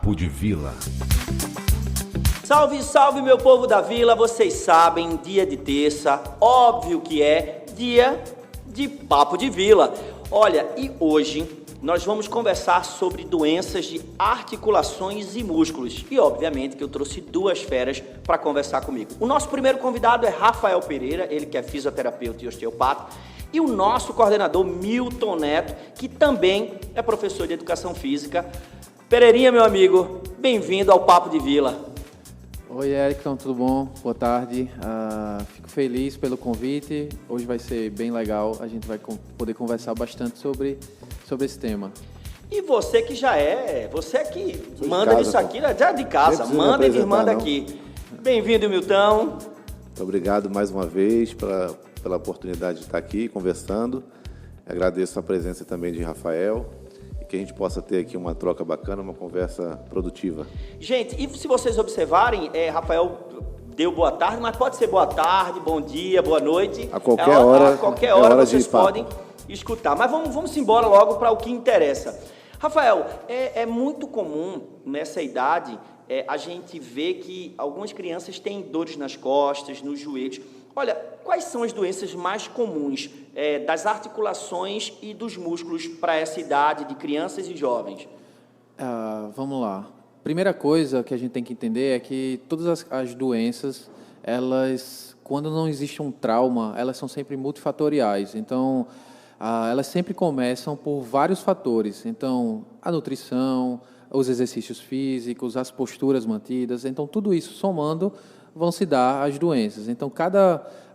Papo de Vila. Salve, salve, meu povo da vila, vocês sabem, dia de terça, óbvio que é dia de Papo de Vila. Olha, e hoje nós vamos conversar sobre doenças de articulações e músculos. E obviamente que eu trouxe duas feras para conversar comigo. O nosso primeiro convidado é Rafael Pereira, ele que é fisioterapeuta e osteopata, e o nosso coordenador Milton Neto, que também é professor de educação física. Pereirinha, meu amigo, bem-vindo ao Papo de Vila. Oi, Erickson, tudo bom? Boa tarde. Fico feliz pelo convite. Hoje vai ser bem legal. A gente vai poder conversar bastante sobre esse tema. E você que você que manda nisso aqui, já de casa, manda e desmanda aqui. Bem-vindo, Milton. Muito obrigado mais uma vez pela oportunidade de estar aqui conversando. Agradeço a presença também de Rafael. Que a gente possa ter aqui uma troca bacana, uma conversa produtiva. Gente, e se vocês observarem, Rafael deu boa tarde, mas pode ser boa tarde, bom dia, boa noite. A qualquer hora. A qualquer hora vocês podem escutar. Mas vamos embora logo para o que interessa. Rafael, é muito comum nessa idade a gente ver que algumas crianças têm dores nas costas, nos joelhos. Olha, quais são as doenças mais comuns das articulações e dos músculos para essa idade de crianças e jovens? Vamos lá. Primeira coisa que a gente tem que entender é que todas as doenças, elas, quando não existe um trauma, elas são sempre multifatoriais. Então, elas sempre começam por vários fatores. Então, a nutrição, os exercícios físicos, as posturas mantidas. Então, tudo isso somando vão se dar as doenças. Então,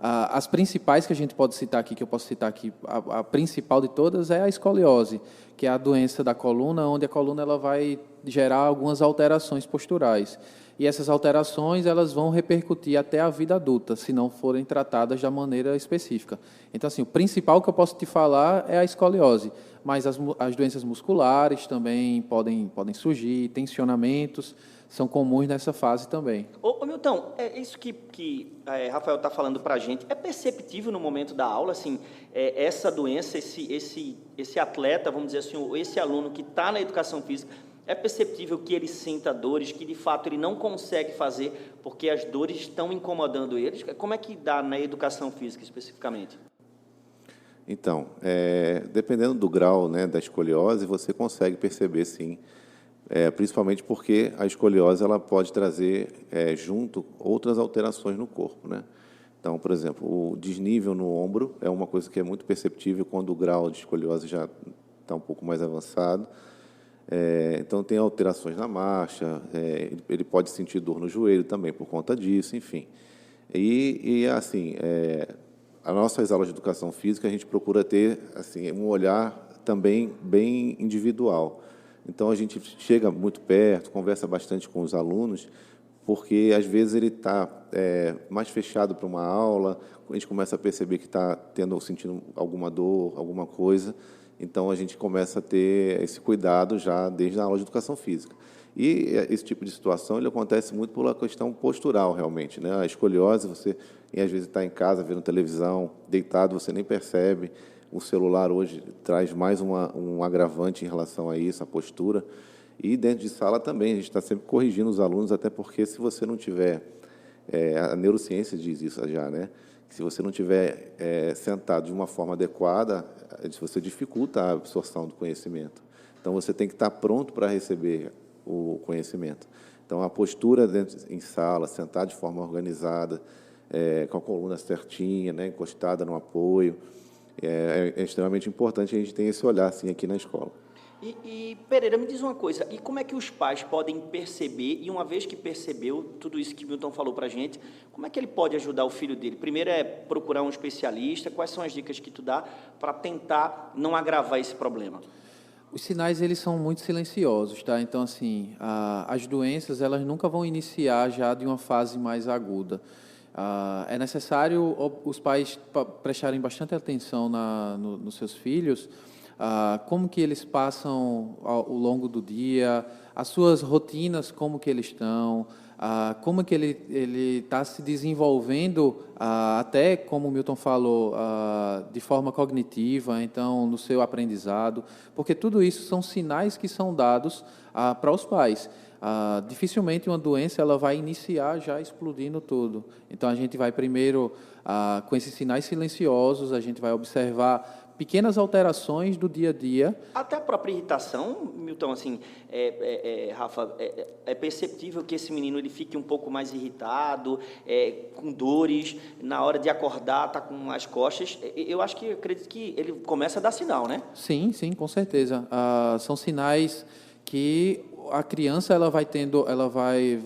as principais que a gente pode citar aqui, que eu posso citar aqui, a principal de todas é a escoliose, que é a doença da coluna, onde a coluna ela vai gerar algumas alterações posturais. E essas alterações elas vão repercutir até a vida adulta, se não forem tratadas da maneira específica. Então, assim, o principal que eu posso te falar é a escoliose, mas as doenças musculares também podem surgir, tensionamentos são comuns nessa fase também. Ô Milton, isso que Rafael está falando para a gente, é perceptível no momento da aula, assim, essa doença, esse atleta, vamos dizer assim, esse aluno que está na educação física, é perceptível que ele sinta dores, que de fato ele não consegue fazer porque as dores estão incomodando eles? Como é que dá na educação física especificamente? Então, dependendo do grau, né, da escoliose, você consegue perceber, sim, principalmente porque a escoliose ela pode trazer junto outras alterações no corpo, né? Então, por exemplo, o desnível no ombro é uma coisa que é muito perceptível quando o grau de escoliose já está um pouco mais avançado. Então, tem alterações na marcha, ele pode sentir dor no joelho também por conta disso, enfim. E assim, as nossas aulas de educação física, a gente procura ter assim, um olhar também bem individual. Então, a gente chega muito perto, conversa bastante com os alunos, porque, às vezes, ele está mais fechado para uma aula, a gente começa a perceber que está sentindo alguma dor, alguma coisa, então a gente começa a ter esse cuidado já desde a aula de educação física. E esse tipo de situação ele acontece muito por uma questão postural, realmente, né? A escoliose, você, às vezes, está em casa, vendo televisão, deitado, você nem percebe. O celular hoje traz mais um agravante em relação a isso, a postura. E dentro de sala também, a gente está sempre corrigindo os alunos, até porque se você não tiver, a neurociência diz isso já, né? Se você não tiver sentado de uma forma adequada, você dificulta a absorção do conhecimento. Então, você tem que estar pronto para receber o conhecimento. Então, a postura em sala, sentar de forma organizada, com a coluna certinha, né, encostada no apoio, é extremamente importante a gente ter esse olhar assim, aqui na escola. E Pereira, me diz uma coisa, e como é que os pais podem perceber, e uma vez que percebeu tudo isso que Milton falou para a gente, como é que ele pode ajudar o filho dele? Primeiro é procurar um especialista, quais são as dicas que tu dá para tentar não agravar esse problema? Os sinais, eles são muito silenciosos, tá? Então, assim, as doenças, elas nunca vão iniciar já de uma fase mais aguda. É necessário os pais prestarem bastante atenção nos seus filhos, como que eles passam ao longo do dia, as suas rotinas, como que eles estão, como que ele está se desenvolvendo, até, como o Milton falou, de forma cognitiva, então, no seu aprendizado, porque tudo isso são sinais que são dados para os pais. dificilmente uma doença ela vai iniciar já explodindo tudo. Então, a gente vai primeiro, com esses sinais silenciosos, a gente vai observar pequenas alterações do dia a dia. Até a própria irritação, Milton, assim, Rafa, é perceptível que esse menino ele fique um pouco mais irritado, com dores, na hora de acordar, tá com as costas. Eu acredito que ele começa a dar sinal, né? Sim, sim, com certeza. São sinais que a criança ela vai tendo, ela vai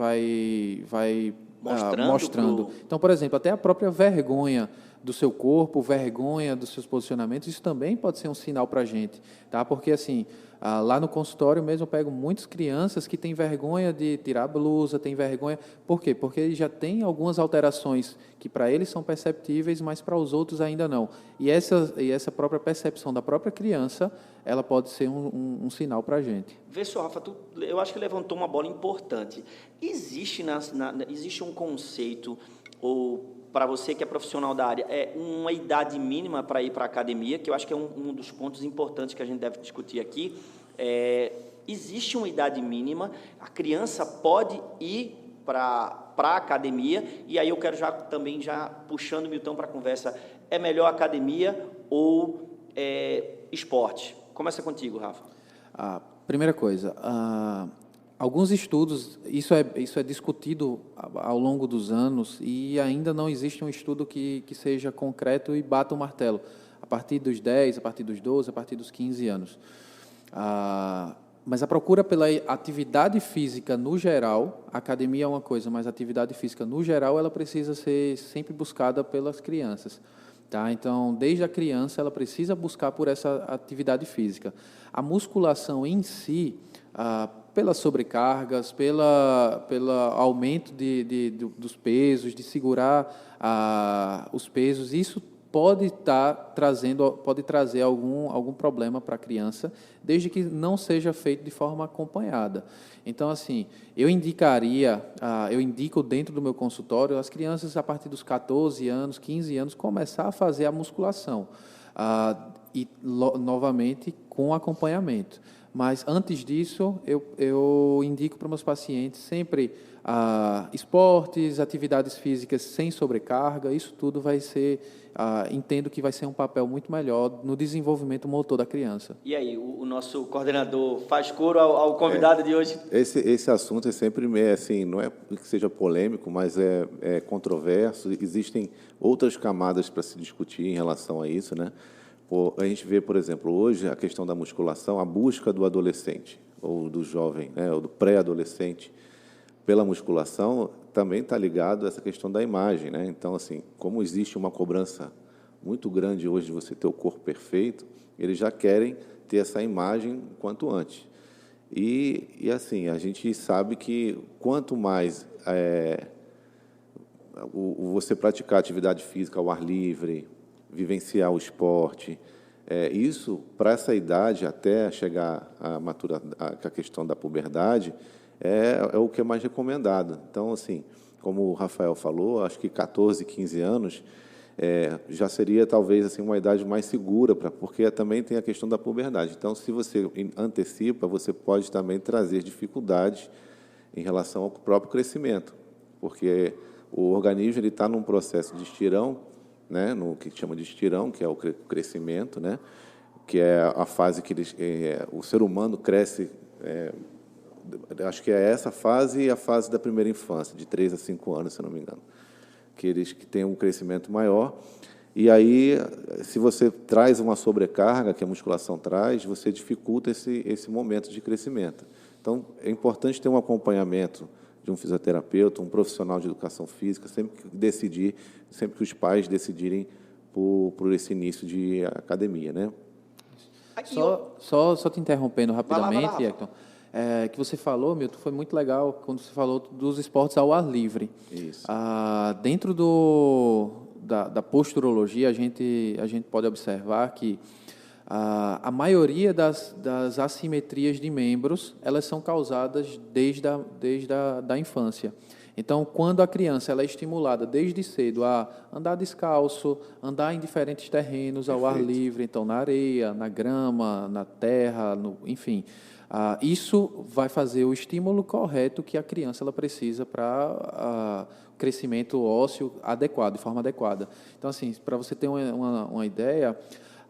mostrando. Então, por exemplo, até a própria vergonha do seu corpo, vergonha dos seus posicionamentos, isso também pode ser um sinal para a gente, tá? Porque, assim, lá no consultório mesmo eu pego muitas crianças que têm vergonha de tirar a blusa, têm vergonha... Por quê? Porque eles já têm algumas alterações que para eles são perceptíveis, mas para os outros ainda não. E essa própria percepção da própria criança, ela pode ser um sinal para a gente. Vê só, Rafa, eu acho que levantou uma bola importante. Existe um conceito, ou para você que é profissional da área, uma idade mínima para ir para a academia, que eu acho que é um dos pontos importantes que a gente deve discutir aqui. Existe uma idade mínima, a criança pode ir para a academia, e aí eu quero também puxando o Milton para a conversa, é melhor academia ou esporte? Começa contigo, Rafa. Primeira coisa, alguns estudos, isso é discutido ao longo dos anos e ainda não existe um estudo que seja concreto e bata o martelo. A partir dos 10, a partir dos 12, a partir dos 15 anos. Mas a procura pela atividade física no geral, a academia é uma coisa, mas a atividade física no geral, ela precisa ser sempre buscada pelas crianças. Tá? Então, desde a criança, ela precisa buscar por essa atividade física. A musculação em si, pelas sobrecargas, pelo aumento dos pesos, de segurar os pesos, isso pode trazer algum problema para a criança, desde que não seja feito de forma acompanhada. Então, assim, eu indico dentro do meu consultório as crianças a partir dos 14 anos, 15 anos, começar a fazer a musculação, novamente com acompanhamento. Mas, antes disso, eu indico para meus pacientes sempre esportes, atividades físicas sem sobrecarga, isso tudo vai ser, entendo que vai ser um papel muito melhor no desenvolvimento motor da criança. E aí, o nosso coordenador faz coro ao convidado de hoje? Esse assunto é sempre meio assim, não é que seja polêmico, mas é controverso, existem outras camadas para se discutir em relação a isso, né? A gente vê, por exemplo, hoje a questão da musculação, a busca do adolescente, ou do jovem, né, ou do pré-adolescente, pela musculação, também está ligado a essa questão da imagem, né? Então, assim, como existe uma cobrança muito grande hoje de você ter o corpo perfeito, eles já querem ter essa imagem quanto antes. E assim, a gente sabe que quanto mais você praticar atividade física ao ar livre, vivenciar o esporte, isso, para essa idade, até chegar à questão da puberdade, é o que é mais recomendado. Então, assim, como o Rafael falou, acho que 14, 15 anos já seria, talvez, assim, uma idade mais segura, porque também tem a questão da puberdade. Então, se você antecipa, você pode também trazer dificuldades em relação ao próprio crescimento, porque o organismo está num processo de estirão, né, no que chama de estirão, que é o crescimento, né, que é a fase que o ser humano cresce, acho que é essa fase e a fase da primeira infância, de 3 a 5 anos, se não me engano, que têm um crescimento maior. E aí, se você traz uma sobrecarga, que a musculação traz, você dificulta esse momento de crescimento. Então, é importante ter um acompanhamento de um fisioterapeuta, um profissional de educação física, sempre que os pais decidirem por esse início de academia, né? Só te interrompendo rapidamente, vai lá, Hector, que você falou, Milton, foi muito legal quando você falou dos esportes ao ar livre. Isso. Dentro da posturologia, a gente pode observar que a maioria das assimetrias de membros, elas são causadas desde a infância. Então, quando a criança ela é estimulada desde cedo a andar descalço, andar em diferentes terrenos ao ar livre, então na areia, na grama, na terra, enfim, isso vai fazer o estímulo correto que a criança ela precisa para o crescimento ósseo adequado, de forma adequada. Então, assim, para você ter uma ideia,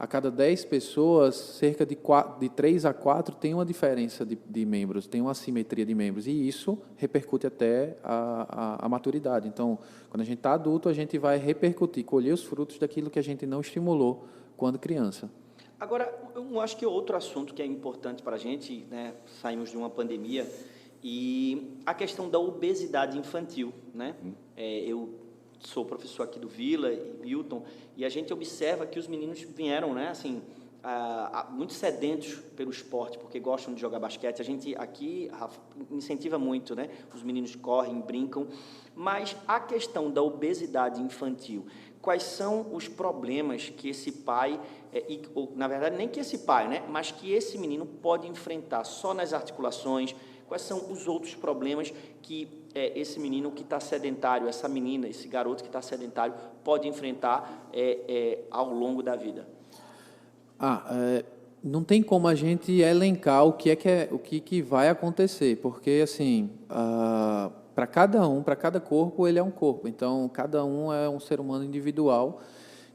a cada 10 pessoas, cerca de 3 a 4 tem uma diferença de membros, tem uma assimetria de membros, e isso repercute até a maturidade. Então, quando a gente está adulto, a gente vai repercutir, colher os frutos daquilo que a gente não estimulou quando criança. Agora, eu acho que outro assunto que é importante para a gente, né, saímos de uma pandemia, e a questão da obesidade infantil, né? Eu sou professor aqui do Vila e Milton, e a gente observa que os meninos vieram, né, assim, muito sedentos pelo esporte, porque gostam de jogar basquete. A gente aqui, Rafa, incentiva muito, né? Os meninos correm, brincam, mas a questão da obesidade infantil, quais são os problemas que esse pai, ou, na verdade, nem que esse pai, né, mas que esse menino pode enfrentar só nas articulações? Quais são os outros problemas que esse menino que está sedentário, essa menina, esse garoto que está sedentário, pode enfrentar ao longo da vida? Não tem como a gente elencar o que vai acontecer, porque assim, para cada corpo, ele é um corpo. Então, cada um é um ser humano individual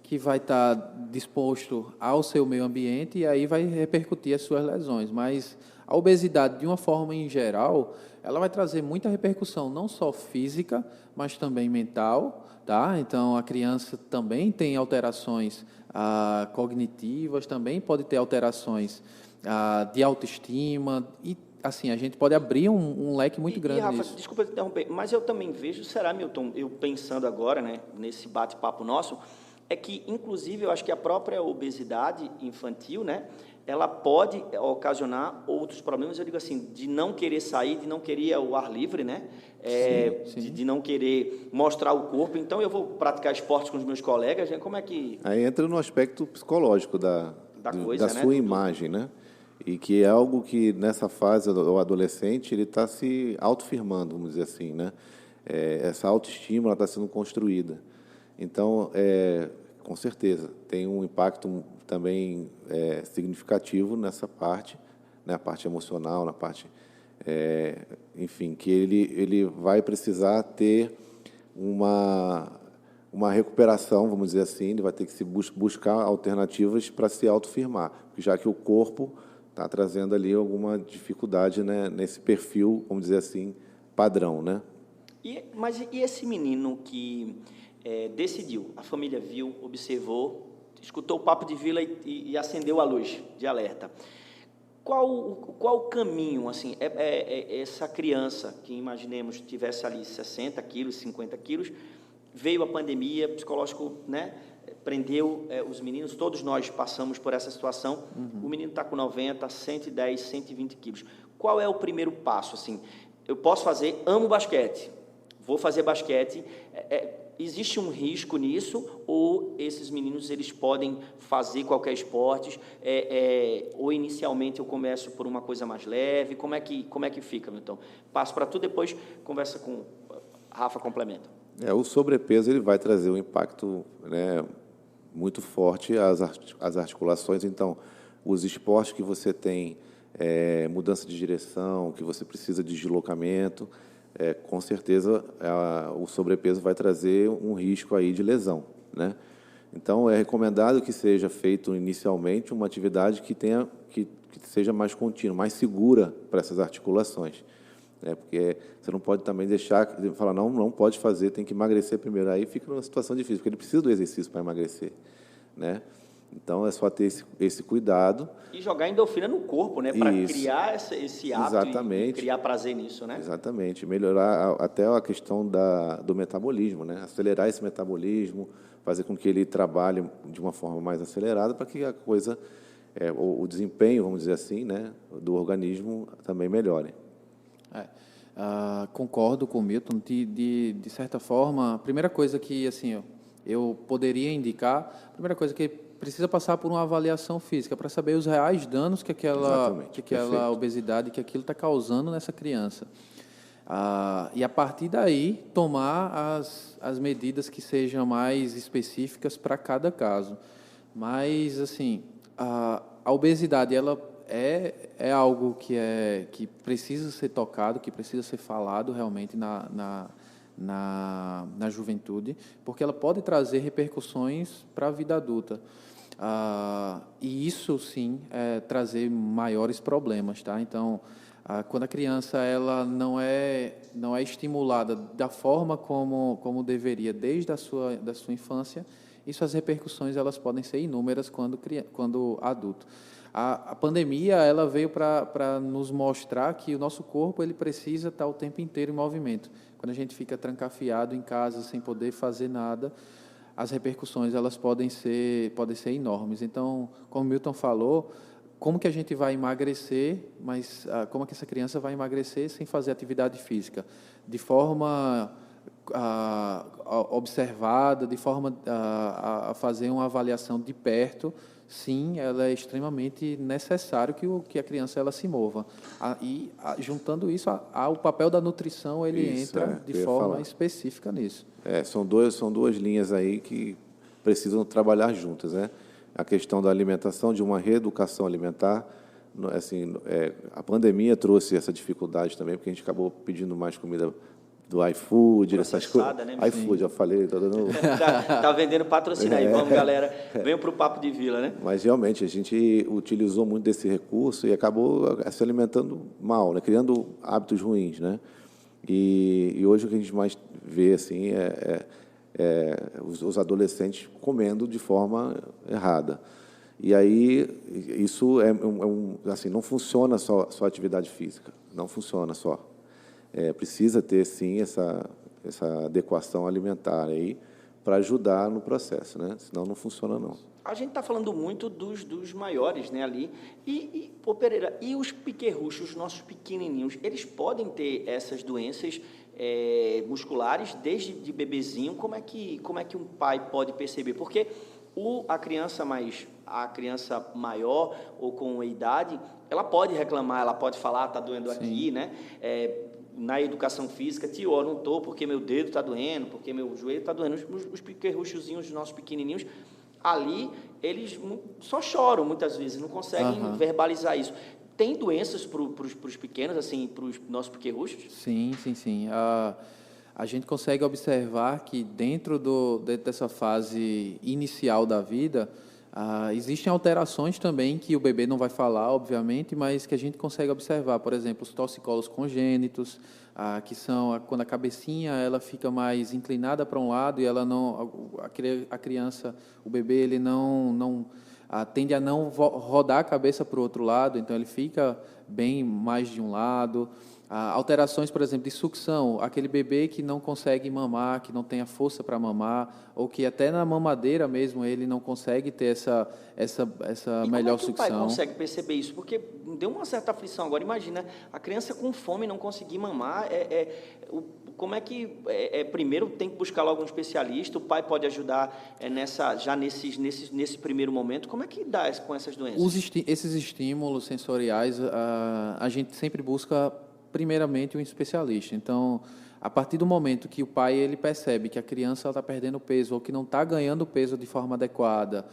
que vai estar disposto ao seu meio ambiente e aí vai repercutir as suas lesões. Mas a obesidade, de uma forma em geral, ela vai trazer muita repercussão, não só física, mas também mental, tá? Então, a criança também tem alterações cognitivas, também pode ter alterações de autoestima, e assim, a gente pode abrir um leque muito grande Rafa, nisso. desculpa te interromper, mas eu também vejo, será, Milton, eu pensando agora, né, nesse bate-papo nosso, é que, inclusive, eu acho que a própria obesidade infantil, né, ela pode ocasionar outros problemas, eu digo assim, de não querer sair, de não querer o ar livre, né? Sim. De não querer mostrar o corpo. Então, eu vou praticar esportes com os meus colegas, como é que... Aí entra no aspecto psicológico da coisa, né? sua imagem, né? E que é algo que, nessa fase, o adolescente, ele está se autoafirmando, vamos dizer assim, né? Essa autoestima está sendo construída. Então, com certeza, tem um impacto também significativo nessa parte, né, a parte emocional, na parte, enfim, que ele vai precisar ter uma recuperação, vamos dizer assim, ele vai ter que se buscar alternativas para se autoafirmar, já que o corpo está trazendo ali alguma dificuldade, né, nesse perfil, vamos dizer assim, padrão, né? Mas esse menino que decidiu, a família viu, observou, escutou o papo de Vila e acendeu a luz de alerta. Qual o caminho, assim, essa criança que, imaginemos, tivesse ali 60 quilos, 50 quilos, veio a pandemia, psicológico, né, prendeu os meninos, todos nós passamos por essa situação, o menino está com 90, 110, 120 quilos. Qual é o primeiro passo, assim? Eu posso fazer, amo basquete, vou fazer basquete, existe um risco nisso, ou esses meninos eles podem fazer qualquer esporte, ou inicialmente eu começo por uma coisa mais leve? Como é que fica, Milton? Passo para tu, depois conversa com Rafa, complementa. O sobrepeso ele vai trazer um impacto, né, muito forte às articulações. Então, os esportes que você tem mudança de direção, que você precisa de deslocamento, com certeza o sobrepeso vai trazer um risco aí de lesão, né? Então, é recomendado que seja feito inicialmente uma atividade que seja mais contínua, mais segura para essas articulações, né? Porque você não pode também falar, não pode fazer, tem que emagrecer primeiro. Aí fica numa situação difícil, porque ele precisa do exercício para emagrecer, né? Então, é só ter esse cuidado. E jogar endorfina no corpo, né? Para criar esse hábito e criar prazer nisso, né? Exatamente. Melhorar até a questão do metabolismo, né? Acelerar esse metabolismo, fazer com que ele trabalhe de uma forma mais acelerada para que a coisa, o desempenho, vamos dizer assim, né, do organismo também melhore. Concordo com o Milton. De certa forma, a primeira coisa que assim, eu poderia indicar, a primeira coisa que precisa passar por uma avaliação física para saber os reais danos que aquela obesidade, que aquilo está causando nessa criança. E a partir daí tomar as medidas que sejam mais específicas para cada caso. Mas assim, a obesidade ela é algo que precisa ser tocado, que precisa ser falado realmente na juventude, porque ela pode trazer repercussões para a vida adulta. E isso sim trazer maiores problemas, tá? Então, quando a criança ela não é estimulada da forma como deveria desde da sua infância, isso, as repercussões elas podem ser inúmeras quando adulto. A pandemia ela veio para nos mostrar que o nosso corpo ele precisa estar o tempo inteiro em movimento. Quando a gente fica trancafiado em casa sem poder fazer nada, as repercussões elas podem ser enormes. Então, como o Milton falou, como que a gente vai emagrecer, mas como que essa criança vai emagrecer sem fazer atividade física? De forma observada, de forma a fazer uma avaliação de perto, sim, ela é extremamente necessário que a criança ela se mova. Juntando isso, o papel da nutrição ele entra de forma específica nisso. São duas linhas aí que precisam trabalhar juntas, né? A questão da alimentação, de uma reeducação alimentar. Assim, a pandemia trouxe essa dificuldade também, porque a gente acabou pedindo mais comida do iFood, essas coisas. Né? iFood, já falei. Tá vendendo patrocínio aí, vamos, galera. Venham para o Papo de Vila, né? Mas, realmente, a gente utilizou muito desse recurso e acabou se alimentando mal, né? Criando hábitos ruins, né? E hoje o que a gente mais vê assim, os adolescentes comendo de forma errada. E aí, isso assim, não funciona só atividade física, não funciona só. Precisa ter, sim, essa adequação alimentar aí para ajudar no processo, né? Senão não funciona, não. A gente está falando muito dos maiores, né, ali. Pô, Pereira, e os piquerruchos, os nossos pequenininhos, eles podem ter essas doenças musculares desde de bebezinho? Como é que um pai pode perceber? Porque a criança maior ou com idade, ela pode reclamar, ela pode falar, está doendo aqui, né? Na educação física, tio, eu não estou porque meu dedo está doendo, porque meu joelho está doendo. Os piquerruchozinhos, os nossos pequenininhos, ali, eles só choram muitas vezes, não conseguem verbalizar isso. Tem doenças para os pequenos, assim, para os nossos piquerruchos? Sim. A gente consegue observar que dentro dessa fase inicial da vida, existem alterações também que o bebê não vai falar, obviamente, mas que a gente consegue observar. Por exemplo, os torcicolos congênitos, que são quando a cabecinha ela fica mais inclinada para um lado e ela a criança, o bebê, ele não tende a não rodar a cabeça para o outro lado, então ele fica bem mais de um lado. Alterações, por exemplo, de sucção, aquele bebê que não consegue mamar, que não tem a força para mamar, ou que até na mamadeira mesmo ele não consegue ter essa melhor sucção. Como é que o pai consegue perceber isso? Porque deu uma certa aflição agora. Imagina, a criança com fome não conseguir mamar, como é que primeiro tem que buscar logo um especialista? O pai pode ajudar nesse primeiro momento. Como é que dá com essas doenças? Esses estímulos sensoriais, a gente sempre busca primeiramente um especialista. Então, a partir do momento que o pai ele percebe que a criança está perdendo peso ou que não está ganhando peso de forma adequada,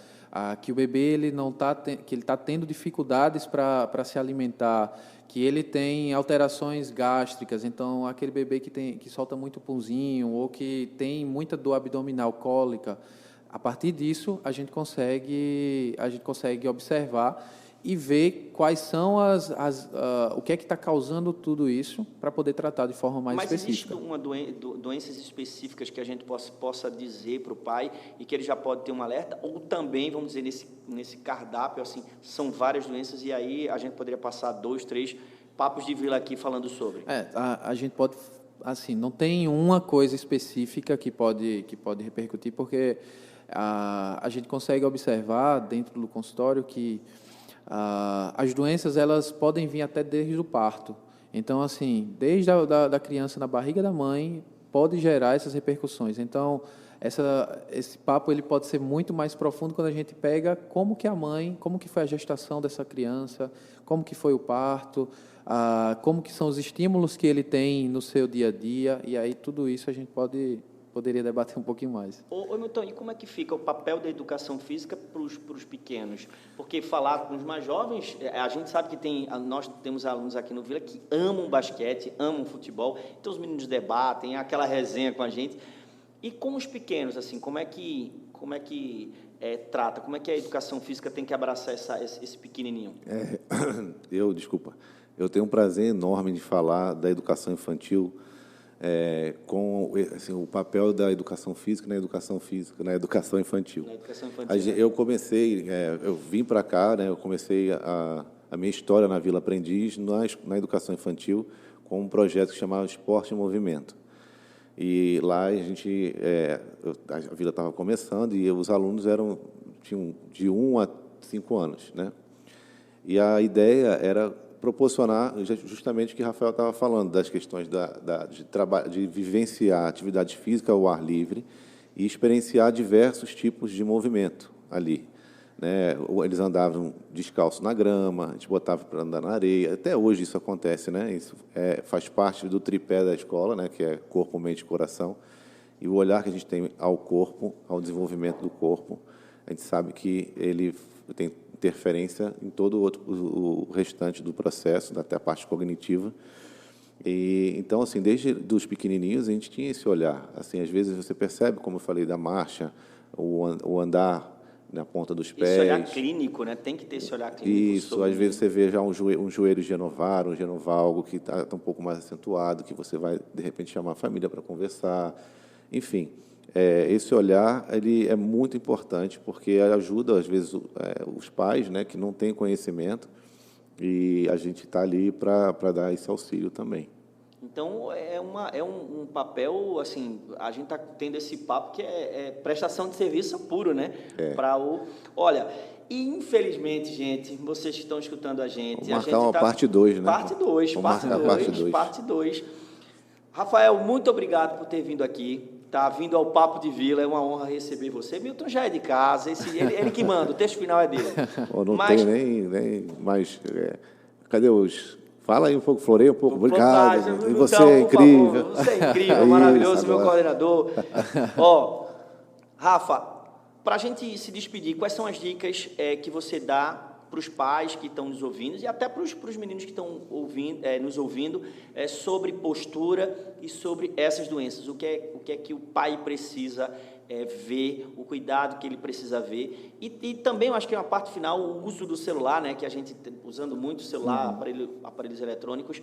que o bebê ele não que ele está tendo dificuldades para se alimentar, que ele tem alterações gástricas, então aquele bebê que solta muito punzinho ou que tem muita dor abdominal, cólica, a partir disso a gente consegue observar e ver quais são o que é que está causando tudo isso para poder tratar de forma mais específica. Mas existe doenças específicas que a gente possa dizer para o pai e que ele já pode ter um alerta? Ou também, vamos dizer, nesse cardápio, assim, são várias doenças e aí a gente poderia passar 2, 3 papos de vila aqui falando sobre? A gente pode, assim, não tem uma coisa específica que pode repercutir, porque a gente consegue observar dentro do consultório que as doenças elas podem vir até desde o parto. Então, assim, desde da criança na barriga da mãe, pode gerar essas repercussões. Então, Esse papo ele pode ser muito mais profundo quando a gente pega como que a mãe, como que foi a gestação dessa criança, como que foi o parto, como que são os estímulos que ele tem no seu dia a dia, e aí tudo isso a gente poderia debater um pouquinho mais. Ô Milton, e como é que fica o papel da educação física para os pequenos? Porque falar com os mais jovens, a gente sabe que nós temos alunos aqui no Vila que amam basquete, amam futebol, então os meninos debatem, aquela resenha com a gente. E com os pequenos, assim, como é que trata? Como é que a educação física tem que abraçar esse pequenininho? Eu tenho um prazer enorme de falar da educação infantil, com assim, o papel da educação física na educação infantil. Na educação infantil. Eu vim para cá, né, eu comecei a minha história na Vila Aprendiz na educação infantil com um projeto que chamava Esporte em Movimento. E lá a Vila estava começando e os alunos tinham de 1 a 5 anos, né? E a ideia era proporcionar justamente o que Rafael estava falando, das questões de vivenciar atividade física ao ar livre e experienciar diversos tipos de movimento ali, né? Eles andavam descalços na grama, a gente botava para andar na areia. Até hoje isso acontece, né? Isso faz parte do tripé da escola, né? Que é corpo, mente e coração. E o olhar que a gente tem ao corpo, ao desenvolvimento do corpo, a gente sabe que ele tem interferência em todo o restante do processo, até a parte cognitiva. E então, assim, desde dos pequenininhos a gente tinha esse olhar. Assim, às vezes você percebe, como eu falei, da marcha, o andar na ponta dos pés. Esse olhar clínico, né? Tem que ter esse olhar clínico. Isso, às vezes você vê já um joelho genovar, um genovalgo que está um pouco mais acentuado, que você vai, de repente, chamar a família para conversar. Enfim, esse olhar ele é muito importante, porque ajuda, às vezes, os pais, né, que não têm conhecimento, e a gente está ali para dar esse auxílio também. Então, é um papel, assim, a gente está tendo esse papo que é prestação de serviço puro, né? Olha, e infelizmente, gente, vocês que estão escutando a gente... Vamos marcar uma parte 2, né? Parte 2. Rafael, muito obrigado por ter vindo aqui. Tá vindo ao Papo de Vila, é uma honra receber você. Milton já é de casa, ele que manda, o texto final é dele. Não tem nem mais... Cadê os... Fala aí um pouco, floreia um pouco. Obrigado. E você é incrível. Favor, você é incrível, maravilhoso, meu coordenador. Rafa, para a gente se despedir, quais são as dicas que você dá para os pais que estão nos ouvindo e até para os meninos que estão nos ouvindo sobre postura e sobre essas doenças? O que é que o pai precisa ver, o cuidado que ele precisa ver, e também, eu acho que é uma parte final, o uso do celular, né, que a gente, usando muito o celular, aparelhos eletrônicos,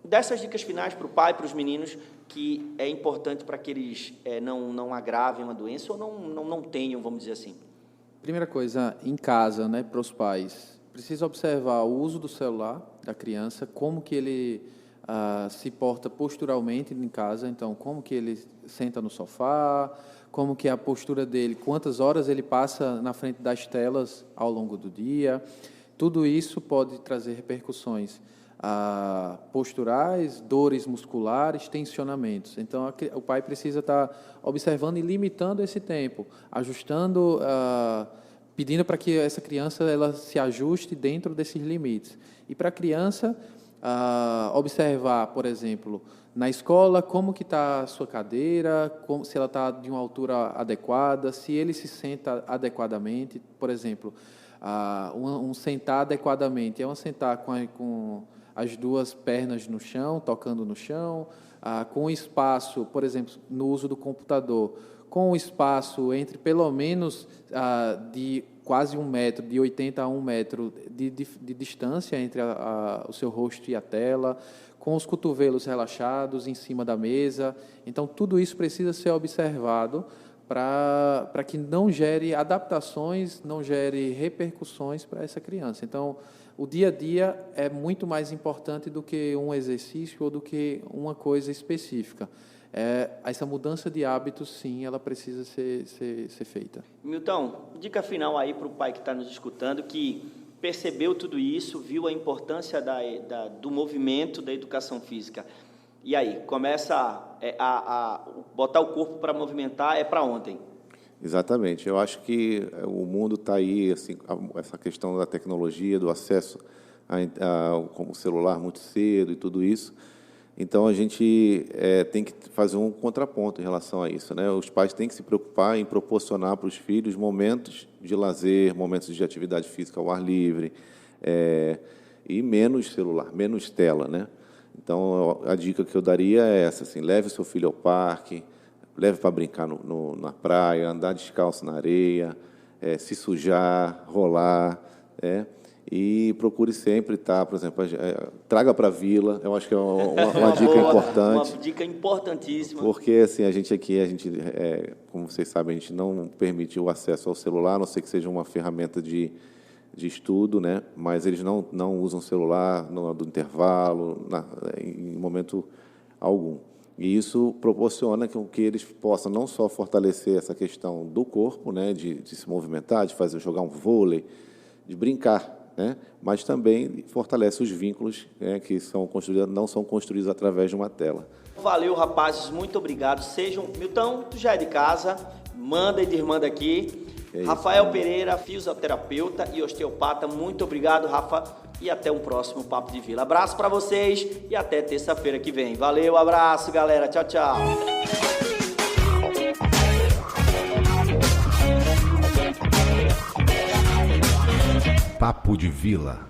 dessas dicas finais para o pai, para os meninos, que é importante para que eles não agravem uma doença ou não tenham, vamos dizer assim. Primeira coisa, em casa, né, para os pais, precisa observar o uso do celular da criança, como que ele se porta posturalmente em casa, então como que ele senta no sofá, como que é a postura dele, quantas horas ele passa na frente das telas ao longo do dia. Tudo isso pode trazer repercussões posturais, dores musculares, tensionamentos. Então, o pai precisa estar observando e limitando esse tempo, ajustando, pedindo para que essa criança ela se ajuste dentro desses limites. E para a criança, observar, por exemplo, na escola, como que está a sua cadeira, se ela está de uma altura adequada, se ele se senta adequadamente. Por exemplo, um sentar adequadamente é um sentar com as duas pernas no chão, tocando no chão, com espaço, por exemplo, no uso do computador, com o espaço entre pelo menos de quase 1 metro, de 80 a 1 metro de distância entre o seu rosto e a tela, com os cotovelos relaxados em cima da mesa. Então, tudo isso precisa ser observado para que não gere adaptações, não gere repercussões para essa criança. Então, o dia a dia é muito mais importante do que um exercício ou do que uma coisa específica. Essa mudança de hábitos, sim, ela precisa ser feita. Milton, dica final aí para o pai que está nos escutando, que percebeu tudo isso, viu a importância do movimento da educação física. E aí, começa a botar o corpo para movimentar, é para ontem. Exatamente. Eu acho que o mundo está aí, assim, essa questão da tecnologia, do acesso como celular muito cedo e tudo isso. Então, a gente tem que fazer um contraponto em relação a isso, né? Os pais têm que se preocupar em proporcionar para os filhos momentos de lazer, momentos de atividade física ao ar livre, e menos celular, menos tela, né? Então, a dica que eu daria é essa, assim, leve o seu filho ao parque, leve para brincar na praia, andar descalço na areia, se sujar, rolar, e procure sempre estar, por exemplo, traga para a vila, eu acho que é uma dica importante. Uma dica importantíssima. Porque, assim, a gente, como vocês sabem, a gente não permite o acesso ao celular, a não ser que seja uma ferramenta de estudo, né? Mas eles não usam celular do intervalo, em momento algum. E isso proporciona que eles possam não só fortalecer essa questão do corpo, né? De se movimentar, de jogar um vôlei, de brincar, né? Mas também fortalece os vínculos, né? Que não são construídos através de uma tela. Valeu, rapazes, muito obrigado. Milton, tu já é de casa, manda e desmanda aqui. Rafael Pereira, fisioterapeuta e osteopata, muito obrigado, Rafa, e até um próximo Papo de Vila. Abraço para vocês e até terça-feira que vem. Valeu, abraço, galera. Tchau, tchau. Papo de Vila.